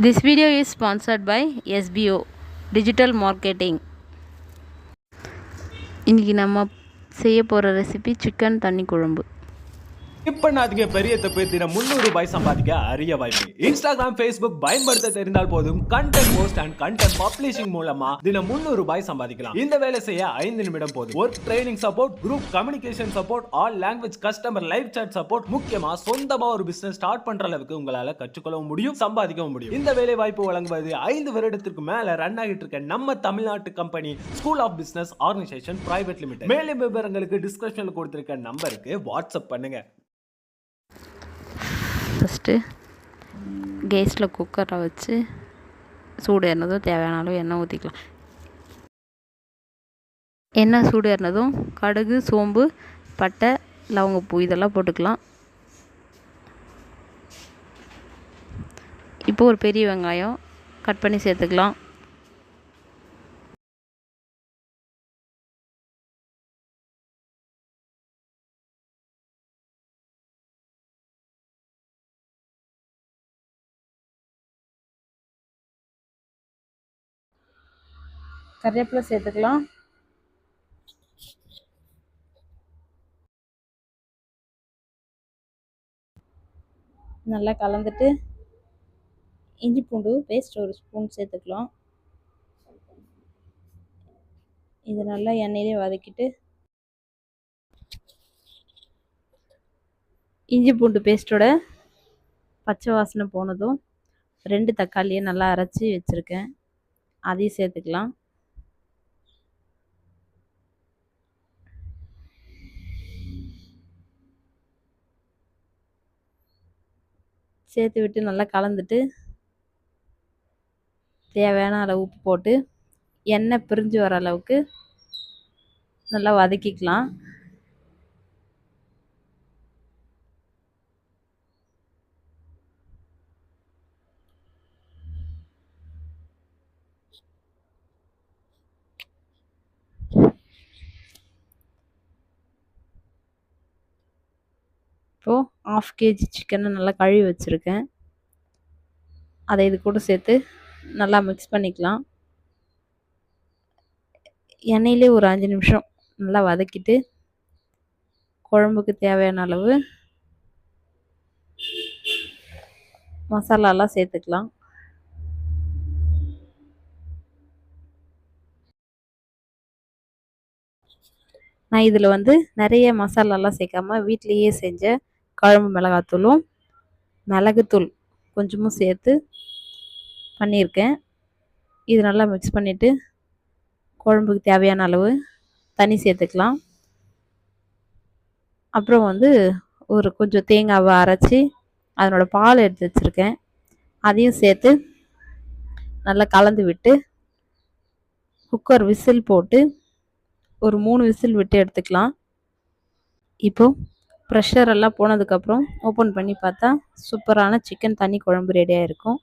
This video is sponsored by SBO Digital Marketing. இன்றைக்கி நம்ம செய்ய போகிற ரெசிபி சிக்கன் தண்ணி குழம்பு. இப்போ நாதுக்கு பெரிய தப்பு தினம் 300 ரூபாய் சம்பாதிக்க அரிய வாய்ப்பு. இன்ஸ்டாகிராம், ஃபேஸ்புக் பயன்படுத்த தெரிந்தால் போதும் content post and content publishing மூலமா தினம் 300 ரூபாய் சம்பாதிக்கலாம். இந்த வேலை செய்ய 5 நிமிடம் போதும். Work training support, group communication support, all language customer live chat support, முக்கியமா சொந்தமா ஒரு பிசினஸ் ஸ்டார்ட் பண்ற அளவுக்கு உங்களால கற்றுக்கொள்ளவும் முடியும், சம்பாதிக்கவும் முடியும். இந்த வேலை வாய்ப்பு வழங்குவது 5 வருடத்திற்கு மேல ரன் ஆகிட்டு இருக்க நம்ம தமிழ்நாட்டு company school of business organization private limited. மேலும் விவரங்களுக்கு டிஸ்கிரிப்ஷன்ல கொடுத்திருக்க நம்பருக்கு வாட்ஸ்அப் பண்ணுங்க. ஃபஸ்ட்டு கேஸில் குக்கரை வச்சு சூடு ஏறினதும் தேவையான அளவு எண்ணெய் ஊற்றிக்கலாம். எண்ணெய் சூடு ஏறினதும் கடுகு, சோம்பு, பட்டை, லவங்கப்பூ இதெல்லாம் போட்டுக்கலாம். இப்போ ஒரு பெரிய வெங்காயம் கட் பண்ணி சேர்த்துக்கலாம். கறிவேப்பிலை சேர்த்துக்கலாம். நல்லா கலந்துட்டு இஞ்சி பூண்டு பேஸ்ட் ஒரு ஸ்பூன் சேர்த்துக்கலாம். இது நல்லா எண்ணெயிலே வதக்கிட்டு இஞ்சி பூண்டு பேஸ்ட்டோட பச்சை வாசனை போனதும் 2 தக்காளியை நல்லா அரைச்சி வச்சுருக்கேன், அதையும் சேர்த்துக்கலாம். சேர்த்து விட்டு நல்லா கலந்துட்டு தேவையான அளவு உப்பு போட்டு எண்ணெய் பிரிஞ்சு வர அளவுக்கு நல்லா வதக்கிக்கலாம். இப்போது 1/2 kg சிக்கனை நல்லா கழுவி வச்சுருக்கேன், அதை இது கூட சேர்த்து நல்லா மிக்ஸ் பண்ணிக்கலாம். எண்ணெயிலே ஒரு 5 நிமிஷம் நல்லா வதக்கிட்டு குழம்புக்கு தேவையான அளவு மசாலாலாம் சேர்த்துக்கலாம். நான் இதில் நிறைய மசாலாலாம் சேர்க்காம வீட்டிலையே செஞ்ச குழம்பு மிளகாத்தூளும் மிளகுத்தூள் கொஞ்சமும் சேர்த்து பண்ணியிருக்கேன். இது நல்லா மிக்ஸ் பண்ணிவிட்டு குழம்புக்கு தேவையான அளவு தண்ணி சேர்த்துக்கலாம். அப்புறம் ஒரு கொஞ்சம் தேங்காவை அரைச்சி அதனோட பால் எடுத்து வச்சுருக்கேன், அதையும் சேர்த்து நல்லா கலந்து விட்டு குக்கர் விசில் போட்டு ஒரு 3 விசில் விட்டு எடுத்துக்கலாம். இப்போது ப்ரெஷர் எல்லாம் போனதுக்கப்புறம் ஓப்பன் பண்ணி பார்த்தா சூப்பரான சிக்கன் தண்ணி குழம்பு ரெடியாக இருக்கும்.